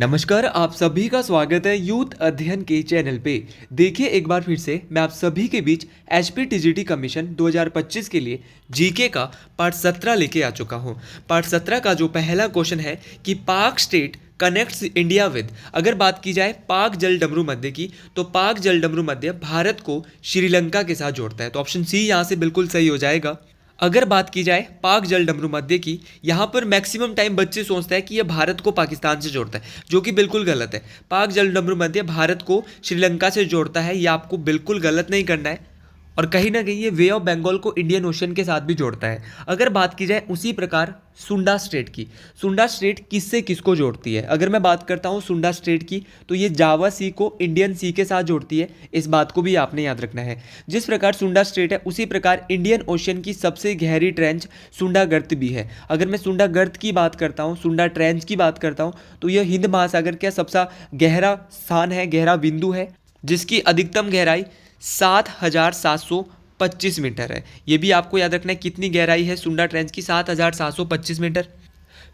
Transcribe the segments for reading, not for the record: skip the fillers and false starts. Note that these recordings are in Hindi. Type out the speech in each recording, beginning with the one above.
नमस्कार, आप सभी का स्वागत है यूथ अध्ययन के चैनल पे। देखिए एक बार फिर से मैं आप सभी के बीच एचपी टीजीटी कमीशन 2025 के लिए जीके का पार्ट 17 लेके आ चुका हूँ। पार्ट 17 का जो पहला क्वेश्चन है कि पाक स्टेट कनेक्ट्स इंडिया विद, अगर बात की जाए पाक जल डमरू मध्य की, तो पाक जल डमरू मध्य भारत को श्रीलंका के साथ जोड़ता है। तो ऑप्शन सी यहाँ से बिल्कुल सही हो जाएगा। अगर बात की जाए पाक जल डमरू मध्य की, यहाँ पर मैक्सिमम टाइम बच्चे सोचते हैं कि यह भारत को पाकिस्तान से जोड़ता है, जो कि बिल्कुल गलत है। पाक जल डमरू मध्य भारत को श्रीलंका से जोड़ता है, यह आपको बिल्कुल गलत नहीं करना है। और कहीं ना कहीं ये वे ऑफ बंगाल को इंडियन ओशन के साथ भी जोड़ता है। अगर बात की जाए उसी प्रकार सुंडा स्ट्रेट की, सुंडा स्ट्रेट किससे किसको जोड़ती है? अगर मैं बात करता हूँ सुंडा स्ट्रेट की, तो ये जावा सी को इंडियन सी के साथ जोड़ती है। इस बात को भी आपने याद रखना है। जिस प्रकार सुंडा स्ट्रेट है उसी प्रकार इंडियन ओशन की सबसे गहरी ट्रेंच सुंडा गर्त भी है। अगर मैं सुंडा गर्त की बात करता हूँ, सुंडा ट्रेंच की बात करता हूँ, तो यह हिंद महासागर का सबसे गहरा स्थान है, गहरा बिंदु है, जिसकी अधिकतम गहराई 7,725 मीटर है। ये भी आपको याद रखना है कितनी गहराई है सुंडा ट्रेंच की, 7,725 मीटर।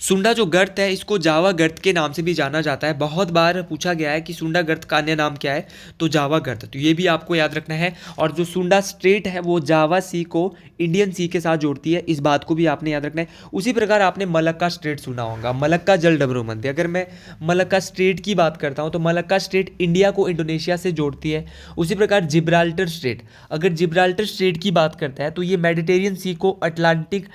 सुंडा जो गर्त है इसको जावा गर्त के नाम से भी जाना जाता है। बहुत बार पूछा गया है कि सुंडा गर्त का अन्य नाम क्या है, तो जावा गर्त, तो ये भी आपको याद रखना है। और जो सुंडा स्ट्रेट है वो जावा सी को इंडियन सी के साथ जोड़ती है, इस बात को भी आपने याद रखना है। उसी प्रकार आपने मलक्का स्ट्रेट सुना होगा, मलक्का जल डमरू मध्य। अगर मैं मलक्का स्ट्रेट की बात करता हूँ तो मलक्का स्ट्रेट इंडिया को इंडोनेशिया से जोड़ती है। उसी प्रकार जिब्राल्टर स्ट्रेट, अगर जिब्राल्टर स्ट्रेट की बात करता है तो ये मेडिटेरियन सी को अटलांटिक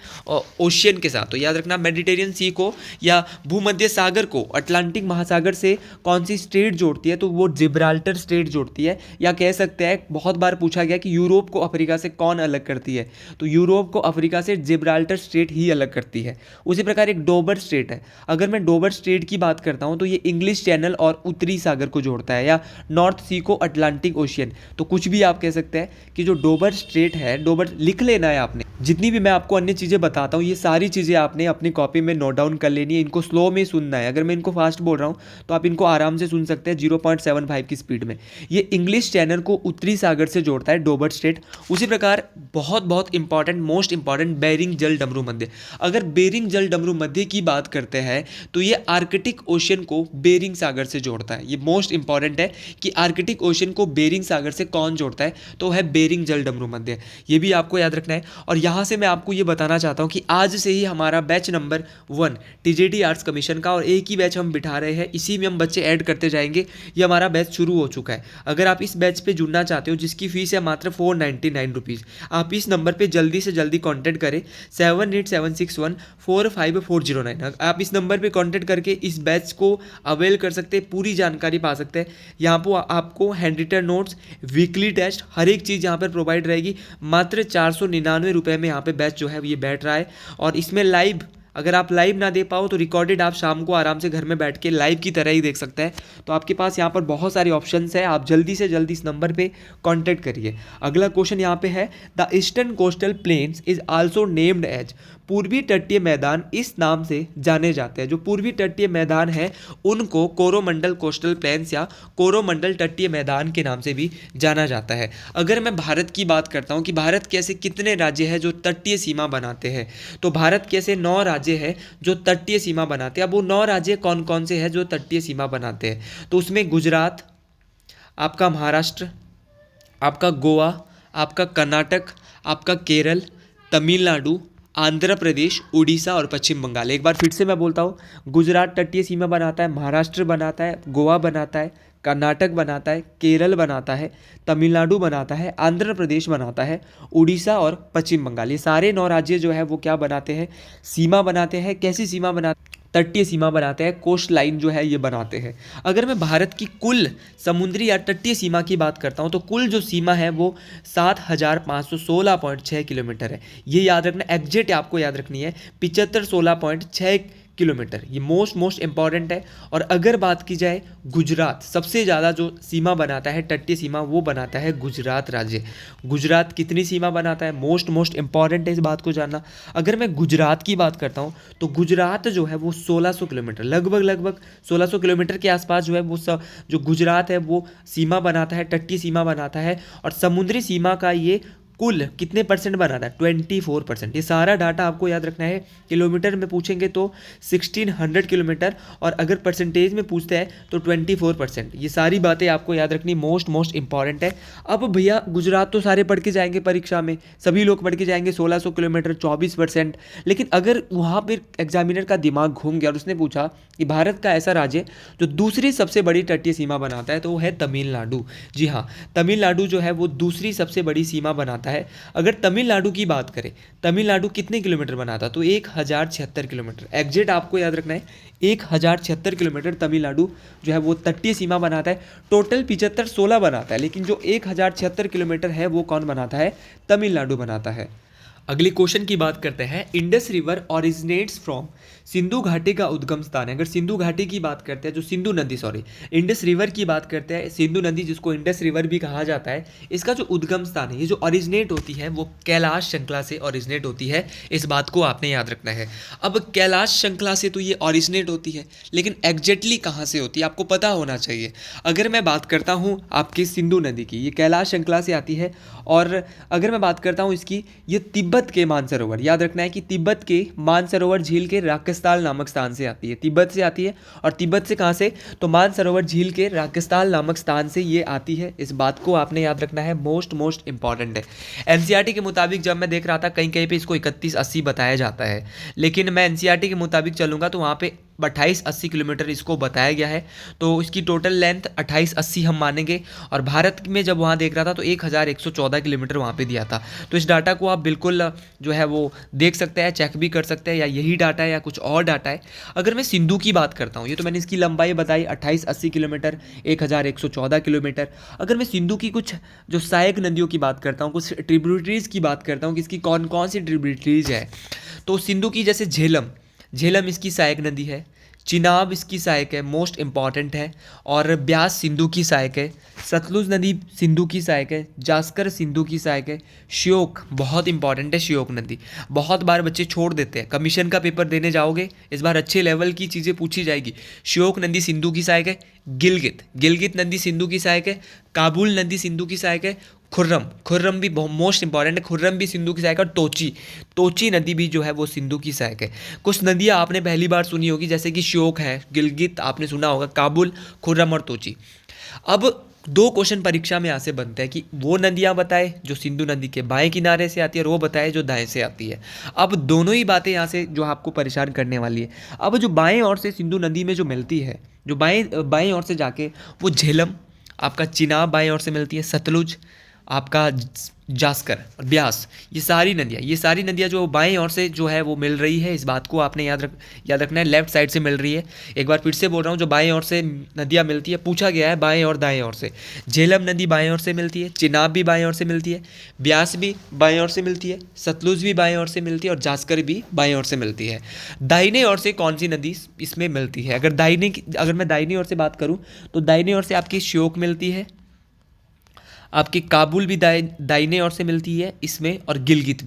ओशियन के साथ, तो याद रखना मेडिटेरियन सी को या भूमध्य सागर को अटलांटिक महासागर से कौन सी स्टेट जोड़ती है, तो वो जिब्राल्टर स्टेट जोड़ती है। या कह सकते हैं, बहुत बार पूछा गया कि यूरोप को अफ्रीका से कौन अलग करती है, तो यूरोप को अफ्रीका से जिब्राल्टर स्टेट ही अलग करती है। उसी प्रकार एक डोबर स्टेट है। अगर मैं डोबर स्टेट की बात करता हूं तो ये इंग्लिश चैनल और उत्तरी सागर को जोड़ता है, या नॉर्थ सी को अटलांटिक ओशियन। तो कुछ भी आप कह सकते हैं कि जो डोबर स्टेट है, डोबर लिख लेना है आपने। जितनी भी मैं आपको अन्य चीज़ें बताता हूँ ये सारी चीज़ें आपने अपनी कॉपी में नोट डाउन कर लेनी है। इनको स्लो में सुनना है। अगर मैं इनको फास्ट बोल रहा हूँ तो आप इनको आराम से सुन सकते हैं 0.75 की स्पीड में। ये इंग्लिश चैनल को उत्तरी सागर से जोड़ता है, डोबर स्ट्रेट। उसी प्रकार बहुत बहुत इंपॉर्टेंट, मोस्ट इंपॉर्टेंट, बेरिंग जल डमरू मध्य। अगर बेरिंग जल डमरू मध्य की बात करते हैं तो ये आर्कटिक ओशन को बेरिंग सागर से जोड़ता है। ये मोस्ट इंपॉर्टेंट है कि आर्कटिक ओशन को बेरिंग सागर से कौन जोड़ता है, तो है बेरिंग जल डमरू मध्य। ये भी आपको याद रखना है। और यहाँ से मैं आपको ये बताना चाहता हूँ कि आज से ही हमारा batch number 1 TGT arts commission का, और एक ही बैच हम बिठा रहे हैं, इसी में हम बच्चे ऐड करते जाएंगे। ये हमारा बैच शुरू हो चुका है। अगर आप इस बैच पे जुड़ना चाहते हो, जिसकी फीस है मात्र 499 रुपीज़, आप इस नंबर पे जल्दी से जल्दी कॉन्टैक्ट करें 7876145409। आप इस नंबर पे कॉन्टैक्ट करके इस बैच को अवेल कर सकते हैं, पूरी जानकारी पा सकते हैं। यहाँ पर आपको handwritten notes, weekly test, हर एक चीज़ यहाँ पर प्रोवाइड रहेगी। मात्र 499 रुपये में यहाँ पे बैच जो है ये बैठ रहा है। और इसमें लाइव, अगर आप लाइव ना दे पाओ तो रिकॉर्डेड आप शाम को आराम से घर में बैठ के लाइव की तरह ही देख सकते हैं। तो आपके पास यहाँ पर बहुत सारे ऑप्शंस है, आप जल्दी से जल्दी इस नंबर पे कांटेक्ट करिए। अगला क्वेश्चन यहाँ पे है, the eastern coastal plains is also named as, पूर्वी तटीय मैदान इस नाम से जाने जाते हैं। जो पूर्वी तटीय मैदान है उनको कोरोमंडल कोस्टल प्लेन्स या कोरोमंडल तटीय मैदान के नाम से भी जाना जाता है। अगर मैं भारत की बात करता हूँ कि भारत के ऐसे कितने राज्य हैं जो तटीय सीमा बनाते हैं, तो भारत के ऐसे 9 राज्य हैं जो तटीय सीमा बनाते हैं। अब वो 9 राज्य कौन कौन से हैं जो तटीय सीमा बनाते हैं, तो उसमें गुजरात, आपका महाराष्ट्र, आपका गोवा, आपका कर्नाटक, आपका केरल, तमिलनाडु, आंध्र प्रदेश, उड़ीसा और पश्चिम बंगाल। एक बार फिर से मैं बोलता हूँ, गुजरात तटीय सीमा बनाता है, महाराष्ट्र बनाता है, गोवा बनाता है, कर्नाटक बनाता है, केरल बनाता है, तमिलनाडु बनाता है, आंध्र प्रदेश बनाता है, उड़ीसा और पश्चिम बंगाल। ये सारे 9 राज्य जो है वो क्या बनाते हैं, सीमा बनाते हैं। कैसी सीमा बनाते हैं? तटीय सीमा बनाते हैं, कोस्ट लाइन जो है ये बनाते हैं। अगर मैं भारत की कुल समुद्री या तटीय सीमा की बात करता हूँ तो कुल जो सीमा है वो 7,516.6 किलोमीटर है। ये याद रखना, एग्जैक्ट आपको याद रखनी है, 7516.6 किलोमीटर। ये मोस्ट इंपॉर्टेंट है। और अगर बात की जाए गुजरात, सबसे ज़्यादा जो सीमा बनाता है तटीय सीमा वो बनाता है गुजरात राज्य। गुजरात कितनी सीमा बनाता है, मोस्ट इंपॉर्टेंट है इस बात को जानना। अगर मैं गुजरात की बात करता हूँ तो गुजरात जो है वो 1600 किलोमीटर, लगभग 1600 किलोमीटर के आसपास जो है वो जो गुजरात है वो सीमा बनाता है, तटीय सीमा बनाता है। और समुद्री सीमा का ये कुल कितने परसेंट बनाता है, 24%। ये सारा डाटा आपको याद रखना है। किलोमीटर में पूछेंगे तो 1600 किलोमीटर, और अगर परसेंटेज में पूछते हैं तो 24%। ये सारी बातें आपको याद रखनी मोस्ट इंपॉर्टेंट है। अब भैया गुजरात तो सारे पढ़ के जाएंगे परीक्षा में, सभी लोग पढ़ के जाएंगे 1600 किलोमीटर 24%। लेकिन अगर वहाँ पर एग्जामिनर का दिमाग घूम गया और उसने पूछा कि भारत का ऐसा राज्य जो दूसरी सबसे बड़ी तटीय सीमा बनाता है, तो वो है तमिलनाडु। जी हाँ, तमिलनाडु जो है वो दूसरी सबसे बड़ी सीमा बनाता है। अगर तमिलनाडु की बात करें, तमिलनाडु कितने किलोमीटर बनाता, तो 1076 किलोमीटर। एग्जैक्ट आपको याद रखना है, 1076 किलोमीटर तमिलनाडु जो है वो तटीय सीमा बनाता है। टोटल 75 16 बनाता है, लेकिन जो 1076 किलोमीटर है वो कौन बनाता है, तमिलनाडु बनाता है। अगली क्वेश्चन की बात करते हैं। Indus river originates from, Sindhu घाटी का उद्गम स्थान है। अगर सिंधु घाटी की बात करते हैं, जो सिंधु नदी, सॉरी इंडस रिवर की बात करते हैं, सिंधु नदी जिसको इंडस रिवर भी कहा जाता है, इसका जो उद्गम स्थान है, ये जो ओरिजिनेट होती है वो कैलाश श्रृंखला से ओरिजिनेट होती है। इस बात को आपने याद रखना है। अब कैलाश श्रृंखला से तो ये ओरिजिनेट होती है, लेकिन एग्जैक्टली कहाँ से होती है आपको पता होना चाहिए। अगर मैं बात करता हूँ आपकी सिंधु नदी की, ये कैलाश श्रृंखला से आती है। और अगर मैं बात करता हूँ इसकी, ये तिब्बत के मानसरोवर, याद रखना है कि तिब्बत के मानसरोवर झील के राकेस्ताल नामक स्थान से आती है। तिब्बत से आती है, और तिब्बत से कहाँ से, तो मानसरोवर झील के राकेस्ताल नामक स्थान से ये आती है। इस बात को आपने याद रखना है, मोस्ट इंपॉर्टेंट है। एनसीईआरटी के मुताबिक जब मैं देख रहा था कहीं कहीं पे इसको 3180 बताया जाता है, लेकिन मैं एनसीईआरटी के मुताबिक चलूँगा तो वहाँ पे 2880 किलोमीटर इसको बताया गया है। तो इसकी टोटल लेंथ 2880 हम मानेंगे। और भारत में जब वहाँ देख रहा था तो 1114 किलोमीटर वहाँ पे दिया था। तो इस डाटा को आप बिल्कुल जो है वो देख सकते हैं, चेक भी कर सकते हैं, या यही डाटा है या कुछ और डाटा है। अगर मैं सिंधु की बात करता हूँ, ये तो मैंने इसकी लंबाई बताई 2880 किलोमीटर, 1114 किलोमीटर। अगर मैं सिंधु की कुछ जो सहायक नदियों की बात करता हूँ, कुछ ट्रिब्यूटरीज़ की बात करता हूँ कि इसकी कौन कौन सी ट्रिब्यूटरीज़ है, तो सिंधु की जैसे झेलम इसकी सहायक नदी है, चिनाब इसकी सहायक है, मोस्ट इंपॉर्टेंट है, और ब्यास सिंधु की सहायक है, सतलुज नदी सिंधु की सहायक है, जास्कर सिंधु की सहायक है, श्योक बहुत इंपॉर्टेंट है, श्योक नदी। बहुत बार बच्चे छोड़ देते हैं, कमीशन का पेपर देने जाओगे इस बार अच्छे लेवल की चीज़ें पूछी जाएगी। श्योक नदी सिंधु की सहायक है, गिलगित नदी सिंधु की सहायक है, काबुल नदी सिंधु की सहायक है, खुर्रम भी बहुत मोस्ट इंपॉर्टेंट है, खुर्रम भी सिंधु की सहायक है, और तोची नदी भी जो है वो सिंधु की सहायक है। कुछ नदियाँ आपने पहली बार सुनी होगी, जैसे कि श्योक है, गिलगित आपने सुना होगा, काबुल, खुर्रम और तोची। अब 2 क्वेश्चन परीक्षा में यहाँ से बनते हैं कि वो नदियाँ बताए जो सिंधु नदी के बाएं किनारे से आती है, और वो बताए जो दाएं से आती है। अब दोनों ही बातें यहाँ से जो आपको परेशान करने वाली है। अब जो बाएं ओर से सिंधु नदी में जो मिलती है, जो बाएं ओर से जाके वो झेलम, आपका चिनाब बाएं ओर से मिलती है, सतलुज, आपका जास्कर और ब्यास, ये सारी नदियाँ जो बाएं ओर से जो है वो मिल रही है। इस बात को आपने याद रखना है, लेफ्ट साइड से मिल रही है। एक बार फिर से बोल रहा हूँ, जो बाएं ओर से नदियाँ मिलती है, पूछा गया है बाएं और दाएं ओर से। झेलम नदी बाएं ओर से मिलती है, चिनाब भी बाएं ओर से मिलती है, ब्यास भी बाएं ओर से मिलती है, सतलुज भी बाएं ओर से मिलती है, और जास्कर भी बाएं ओर से मिलती है। दाहिने ओर से कौन सी नदी इसमें मिलती है? अगर मैं दाहिनी ओर से बात करूँ तो दाहिने ओर से आपकी श्योक मिलती है, आपकी काबुल भी दाहिने ओर से मिलती है इसमें, और गिलगित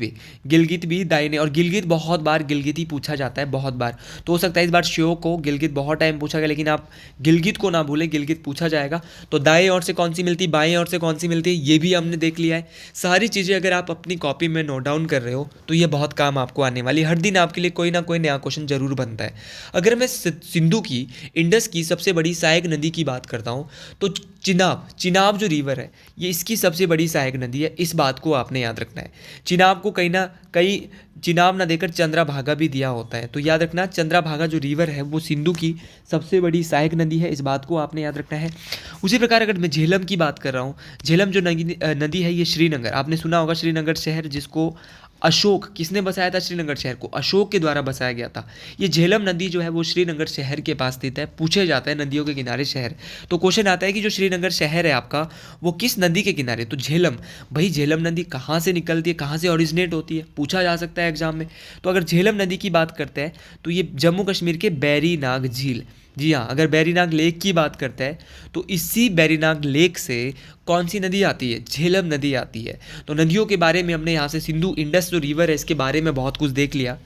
भी दाहिने। और गिलगित बहुत बार गिलगित ही पूछा जाता है, बहुत बार। तो हो सकता है इस बार श्योक को गिलगित बहुत टाइम पूछा गया, लेकिन आप गिलगित को ना भूलें, गिलगित पूछा जाएगा। तो दाएं ओर से कौन सी मिलती है, बाएं ओर से कौन सी मिलती है, ये भी हमने देख लिया है। सारी चीज़ें अगर आप अपनी कॉपी में नोट डाउन कर रहे हो तो ये बहुत काम आपको आने वाली। हर दिन आपके लिए कोई ना कोई नया क्वेश्चन जरूर बनता है। अगर मैं सिंधु की, इंडस की सबसे बड़ी सहायक नदी की बात करता हूँ, तो चिनाब जो रिवर है ये इसकी सबसे बड़ी सहायक नदी है। इस बात को आपने याद रखना है। चिनाब को कहीं चिनाब ना देकर चंद्रभागा भी दिया होता है, तो याद रखना चंद्रभागा जो रिवर है वो सिंधु की सबसे बड़ी सहायक नदी है। इस बात को आपने याद रखना है। उसी प्रकार अगर मैं झेलम की बात कर रहा हूँ, झेलम जो नदी है ये श्रीनगर, आपने सुना होगा श्रीनगर शहर, जिसको अशोक, किसने बसाया था श्रीनगर शहर को? अशोक के द्वारा बसाया गया था। ये झेलम नदी जो है वो श्रीनगर शहर के पास स्थित है। पूछे जाता है नदियों के किनारे शहर, तो क्वेश्चन आता है कि जो श्रीनगर शहर है आपका वो किस नदी के किनारे? तो झेलम। भाई झेलम नदी कहाँ से निकलती है, कहाँ से ओरिजिनेट होती है, पूछा जा सकता है एग्जाम में। तो अगर झेलम नदी की बात करते हैं तो ये जम्मू कश्मीर के बैरीनाग झील, जी हाँ, अगर बैरीनाग लेक की बात करते हैं तो इसी बैरीनाग लेक से कौन सी नदी आती है? झेलम नदी आती है। तो नदियों के बारे में हमने यहाँ से सिंधु इंडस जो रिवर है इसके बारे में बहुत कुछ देख लिया।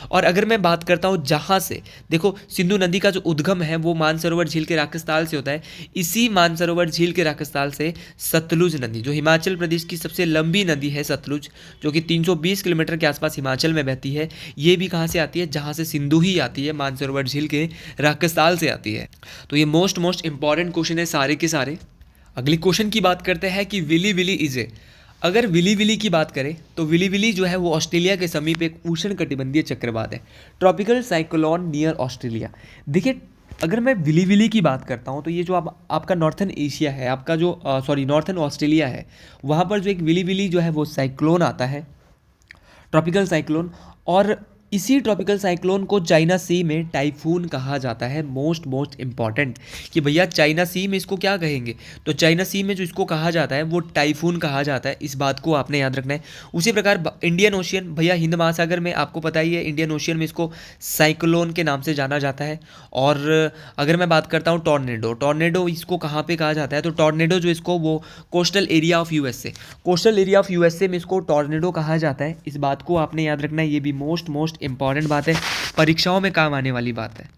और अगर मैं बात करता हूँ जहाँ से, देखो सिंधु नदी का जो उद्गम है वो मानसरोवर झील के राक्षसताल से होता है। इसी मानसरोवर झील के राक्षसताल से सतलुज नदी, जो हिमाचल प्रदेश की सबसे लंबी नदी है सतलुज, जो कि 320 किलोमीटर के आसपास हिमाचल में बहती है, ये भी कहाँ से आती है, जहाँ से सिंधु ही आती है, मानसरोवर झील के राक्षसताल से आती है। तो ये मोस्ट इंपॉर्टेंट क्वेश्चन है सारे के सारे। अगली क्वेश्चन की बात करते हैं कि विली विली इजे। अगर विली विली की बात करें तो विली विली जो है वो ऑस्ट्रेलिया के समीप एक उष्णकटिबंधीय चक्रवात है, ट्रॉपिकल साइक्लोन नियर ऑस्ट्रेलिया। देखिए, अगर मैं विली विली की बात करता हूँ तो ये जो आपका नॉर्थन एशिया है, आपका जो नॉर्थन ऑस्ट्रेलिया है, वहाँ पर जो एक विली विली जो है वो साइक्लोन आता है, ट्रॉपिकल साइक्लोन। और इसी ट्रॉपिकल साइक्लोन को चाइना सी में टाइफून कहा जाता है। मोस्ट इंपॉर्टेंट कि भैया चाइना सी में इसको क्या कहेंगे, तो चाइना सी में जो इसको कहा जाता है वो टाइफून कहा जाता है, इस बात को आपने याद रखना है। उसी प्रकार इंडियन ओशियन, भैया हिंद महासागर में आपको पता ही है, इंडियन ओशियन में इसको साइक्लोन के नाम से जाना जाता है। और अगर मैं बात करता हूँ टॉर्नेडो, टॉर्नेडो इसको कहाँ पे कहा जाता है, तो टॉर्नेडो जो इसको वो coastal area of USA, coastal area of USA में इसको टॉर्नेडो कहा जाता है, इस बात को आपने याद रखना है। ये भी मोस्ट इंपॉर्टेंट बात है, परीक्षाओं में काम आने वाली बात है।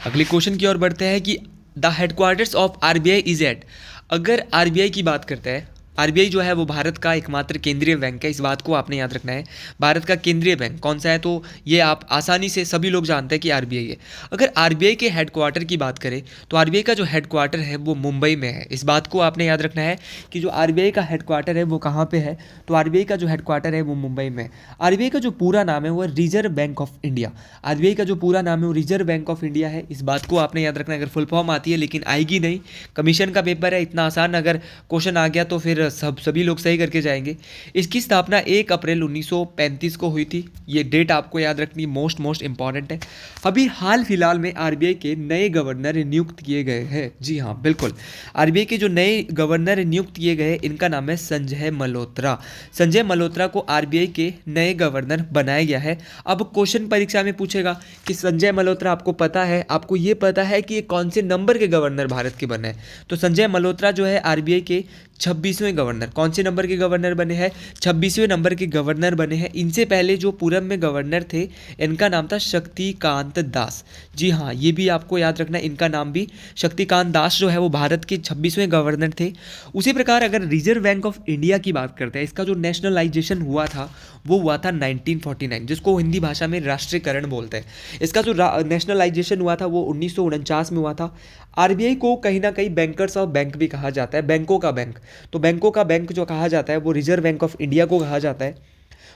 अगले क्वेश्चन की ओर बढ़ते हैं कि the headquarters of RBI is at. अगर आरबीआई की बात करते हैं, आरबीआई जो है वो भारत का एकमात्र केंद्रीय बैंक है, इस बात को आपने याद रखना है। भारत का केंद्रीय बैंक कौन सा है, तो ये आप आसानी से सभी लोग जानते हैं कि आरबीआई है। अगर आरबीआई के हेडक्वार्टर की बात करें तो आरबीआई का जो हेडक्वार्टर है वो मुंबई में है, इस बात को आपने याद रखना है कि जो आरबीआई का हेडक्वार्टर है वो कहाँ पे है, तो आरबीआई का जो हेडक्वार्टर है वो मुंबई में है। आरबीआई का जो पूरा नाम है वो reserve bank of India, RBI का जो पूरा नाम है वो रिजर्व बैंक ऑफ इंडिया है, इस बात को आपने याद रखना है। अगर फुल फॉर्म आती है लेकिन आएगी नहीं, कमीशन का पेपर है, इतना आसान अगर क्वेश्चन आ गया तो फिर सभी लोग सही करके जाएंगे। इसकी स्थापना 1 अप्रैल 1935 को हुई थी, ये डेट आपको याद रखनी मोस्ट इंपॉर्टेंट है। अभी हाल फिलहाल में आरबीआई के नए गवर्नर नियुक्त किए गए हैं, जी हाँ बिल्कुल, आरबीआई के जो नए गवर्नर नियुक्त किए गए इनका नाम है संजय मल्होत्रा। संजय मल्होत्रा को आरबीआई के नए गवर्नर बनाया गया है। अब क्वेश्चन परीक्षा में पूछेगा कि संजय मल्होत्रा आपको पता है, आपको ये पता है कि ये कौन से नंबर के गवर्नर भारत के बने हैं, तो संजय मल्होत्रा जो है आरबीआई के 26वें गवर्नर, कौन से नंबर के गवर्नर बने हैं, 26वें नंबर के गवर्नर बने हैं। इनसे पहले जो पूरब में गवर्नर थे इनका नाम था शक्तिकांत दास, जी हाँ ये भी आपको याद रखना है, इनका नाम भी शक्तिकांत दास जो है वो भारत के 26वें गवर्नर थे। उसी प्रकार अगर रिजर्व बैंक ऑफ इंडिया की बात करते हैं, इसका जो नेशनलाइजेशन हुआ था वो हुआ था 1949, जिसको हिंदी भाषा में राष्ट्रीयकरण बोलते हैं। इसका जो नेशनलाइजेशन हुआ था वो 1949 में हुआ था। आरबीआई को कहीं ना कहीं बैंकर्स ऑफ बैंक भी कहा जाता है, बैंकों का बैंक, तो बैंकों का बैंक जो कहा जाता है वो रिजर्व बैंक ऑफ इंडिया को कहा जाता है।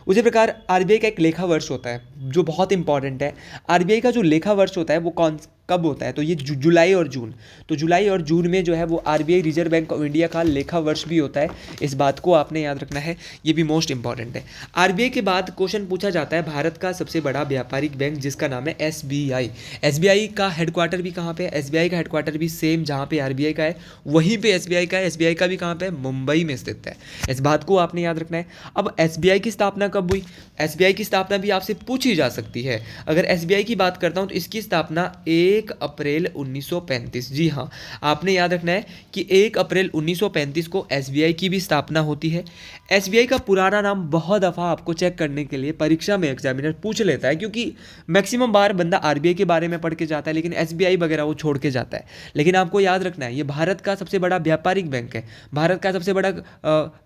उसी प्रकार आरबीआई का एक लेखा वर्ष होता है जो बहुत इंपॉर्टेंट है। आरबीआई का जो लेखा वर्ष होता है वो कब होता है, तो ये जुलाई और जून, तो जुलाई और जून में जो है वो RBI reserve bank of India का लेखा वर्ष भी होता है, इस बात को आपने याद रखना है, ये भी मोस्ट इंपॉर्टेंट है। आरबीआई के बाद क्वेश्चन पूछा जाता है भारत का सबसे बड़ा व्यापारिक बैंक जिसका नाम है एसबीआई। एसबीआई का हेडक्वार्टर भी कहाँ पे है, एसबीआई का हेडक्वार्टर भी सेम जहाँ पे आरबीआई का है वहीं पे एसबीआई का है। एसबीआई का भी कहाँ पे है, मुंबई में स्थित है, इस बात को आपने याद रखना है। अब एसबीआई की स्थापना कब हुई, एसबीआई की स्थापना भी आपसे पूछी जा सकती है। अगर एसबीआई की बात करता हूँ तो इसकी स्थापना 1 अप्रैल 1935, जी हाँ आपने याद रखना है कि 1 अप्रैल 1935 को एसबीआई की भी स्थापना होती है। एसबीआई का पुराना नाम बहुत दफ़ा आपको चेक करने के लिए परीक्षा में एग्जामिनर पूछ लेता है, क्योंकि मैक्सिमम बार बंदा आरबीआई के बारे में पढ़ के जाता है लेकिन एसबीआई वगैरह वो छोड़ के जाता है। लेकिन आपको याद रखना है ये भारत का सबसे बड़ा व्यापारिक बैंक है, भारत का सबसे बड़ा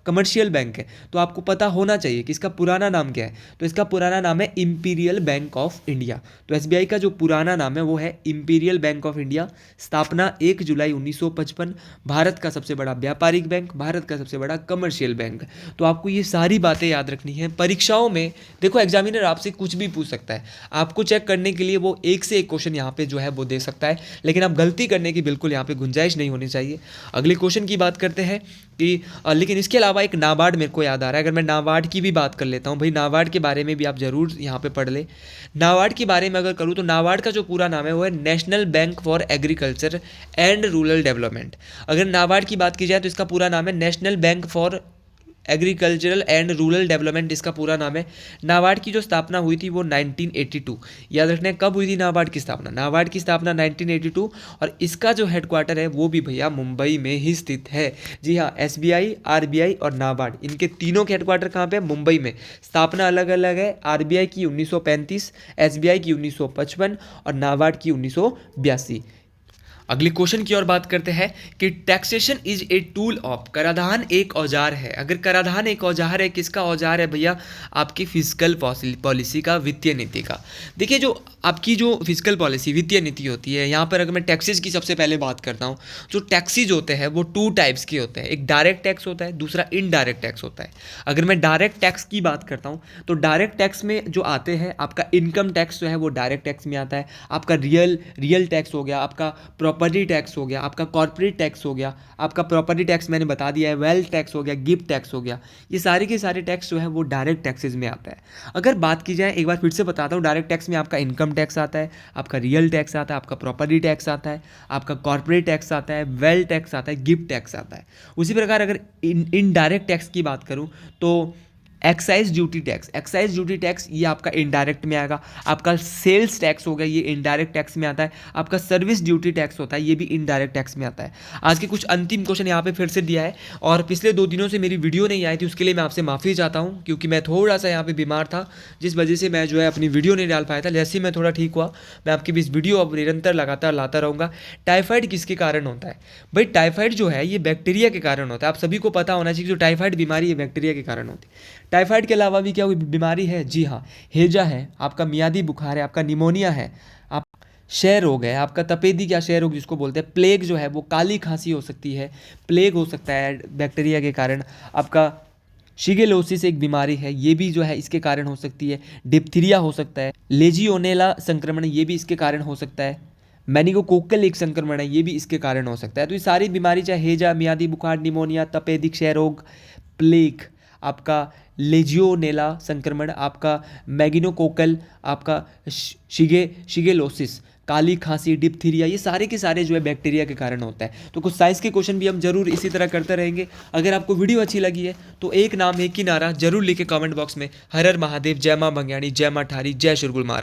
कमर्शियल बैंक है, तो आपको पता होना चाहिए कि इसका पुराना नाम क्या है, तो इसका पुराना नाम है इंपीरियल बैंक ऑफ इंडिया। तो एसबीआई का जो पुराना नाम है वो है इंपीरियल बैंक ऑफ इंडिया। स्थापना 1 जुलाई 1955। भारत का सबसे बड़ा व्यापारिक बैंक, भारत का सबसे बड़ा कमर्शियल बैंक। तो आपको ये सारी बातें याद रखनी है। परीक्षाओं में देखो एग्जामिनर आपसे कुछ भी पूछ सकता है, आपको चेक करने के लिए वो एक से एक क्वेश्चन यहाँ पे जो है वो दे सकता है, लेकिन आप गलती करने की बिल्कुल यहाँ पे गुंजाइश नहीं होनी चाहिए। अगले क्वेश्चन की बात करते हैं कि लेकिन इसके अलावा एक नाबार्ड मेरे को याद आ रहा है, अगर मैं नाबार्ड की भी बात कर लेता हूँ, भाई नाबार्ड के बारे में भी आप जरूर यहाँ पे पढ़ ले। नाबार्ड के बारे में अगर करूँ तो नाबार्ड का जो पूरा नाम है वो है national bank for agriculture and rural development. अगर नाबार्ड की बात की जाए तो इसका पूरा नाम है national bank for agricultural and rural development इसका पूरा नाम है। नाबार्ड की जो स्थापना हुई थी वो 1982, याद रखना है कब हुई थी नाबार्ड की स्थापना। नाबार्ड की स्थापना 1982, और इसका जो हेडक्वार्टर है वो भी भैया मुंबई में ही स्थित है। जी हाँ, एसबीआई, आरबीआई और नाबार्ड, इनके तीनों के हेडक्वार्टर कहाँ पे है? मुंबई में। स्थापना अलग अलग है, आरबीआई की 1935, एसबीआई की 1955 और नाबार्ड की 1982। अगले क्वेश्चन की ओर बात करते हैं कि taxation is a tool of, कराधान एक औजार है। अगर कराधान एक औजार है, किसका औजार है भैया? आपकी फिजिकल पॉलिसी का, वित्तीय नीति का। देखिए, जो आपकी जो फिजिकल पॉलिसी, वित्तीय नीति होती है, यहाँ पर अगर मैं टैक्सेस की सबसे पहले बात करता हूँ, जो टैक्सीज होते हैं वो 2 टाइप्स के होते हैं। एक डायरेक्ट टैक्स होता है, दूसरा इनडायरेक्ट टैक्स होता है। अगर मैं डायरेक्ट टैक्स की बात करता हूँ तो डायरेक्ट टैक्स में जो आते हैं, आपका इनकम टैक्स जो है वो डायरेक्ट टैक्स में आता है, आपका रियल टैक्स हो गया, आपका प्रॉपर्टी टैक्स हो गया, आपका कॉर्पोरेट टैक्स हो गया, आपका प्रॉपर्टी टैक्स मैंने बता दिया है, वेल्थ टैक्स हो गया, गिफ्ट टैक्स हो गया। ये सारे के सारे टैक्स जो है वो डायरेक्ट टैक्सेस में आता है। अगर बात की जाए, एक बार फिर से बताता हूँ, डायरेक्ट टैक्स में आपका इनकम टैक्स आता है, आपका रियल टैक्स आता है, आपका प्रॉपर्टी टैक्स आता है, आपका कॉर्पोरेट टैक्स आता है, वेल्थ टैक्स आता है, गिफ्ट टैक्स आता है। उसी प्रकार अगर इनडायरेक्ट टैक्स की बात करूँ तो एक्साइज ड्यूटी टैक्स ये आपका इनडायरेक्ट में आएगा। आपका सेल्स टैक्स हो गया, ये इनडायरेक्ट टैक्स में आता है। आपका सर्विस ड्यूटी टैक्स होता है, ये भी इनडायरेक्ट टैक्स में आता है। आज के कुछ अंतिम क्वेश्चन यहाँ पे फिर से दिया है, और पिछले 2 दिनों से मेरी वीडियो नहीं आई थी, उसके लिए मैं आपसे माफ़ी चाहता हूँ, क्योंकि मैं थोड़ा सा यहाँ पे बीमार था, जिस वजह से मैं जो है अपनी वीडियो नहीं डाल पाया था। जैसे ही मैं थोड़ा ठीक हुआ, मैं आपकी भी इस वीडियो अब निरंतर लगातार लाता रहूँगा। टाइफाइड किसके कारण होता है भाई? टाइफाइड जो है ये बैक्टीरिया के कारण होता है। आप सभी को पता होना चाहिए कि जो टाइफाइड बीमारी है बैक्टीरिया के कारण होती है। टाइफाइड के अलावा भी क्या कोई बीमारी है? जी हाँ, हैजा है, आपका मियादी बुखार है, आपका निमोनिया है, आप क्षय रोग है, आपका तपेदी क्या क्षय रोग जिसको बोलते हैं, प्लेग जो है वो काली खांसी हो सकती है, प्लेग हो सकता है बैक्टीरिया के कारण। आपका शिगेलोसिस एक बीमारी है, ये भी जो है इसके कारण हो सकती है। डिप्थीरिया हो सकता है, लेजियोनेला संक्रमण ये भी इसके कारण हो सकता है। मेनिंगोकोकल एक संक्रमण है, ये भी इसके कारण हो सकता है। तो ये सारी बीमारी, चाहे हैजा, मियादी बुखार, निमोनिया, तपेदी क्षय रोग, प्लेग, आपका लेजियोनेला संक्रमण, आपका मैगिनोकोकल, आपका शिगेलोसिस, काली खांसी, डिप्थीरिया, ये सारे के सारे जो है बैक्टीरिया के कारण होता है। तो कुछ साइंस के क्वेश्चन भी हम जरूर इसी तरह करते रहेंगे। अगर आपको वीडियो अच्छी लगी है तो एक नाम, एक ही नारा जरूर लिखे कमेंट बॉक्स में, हर हर महादेव, जय मां भंग्याणी, जय मां ठारी, जय शुरगुल महाराज।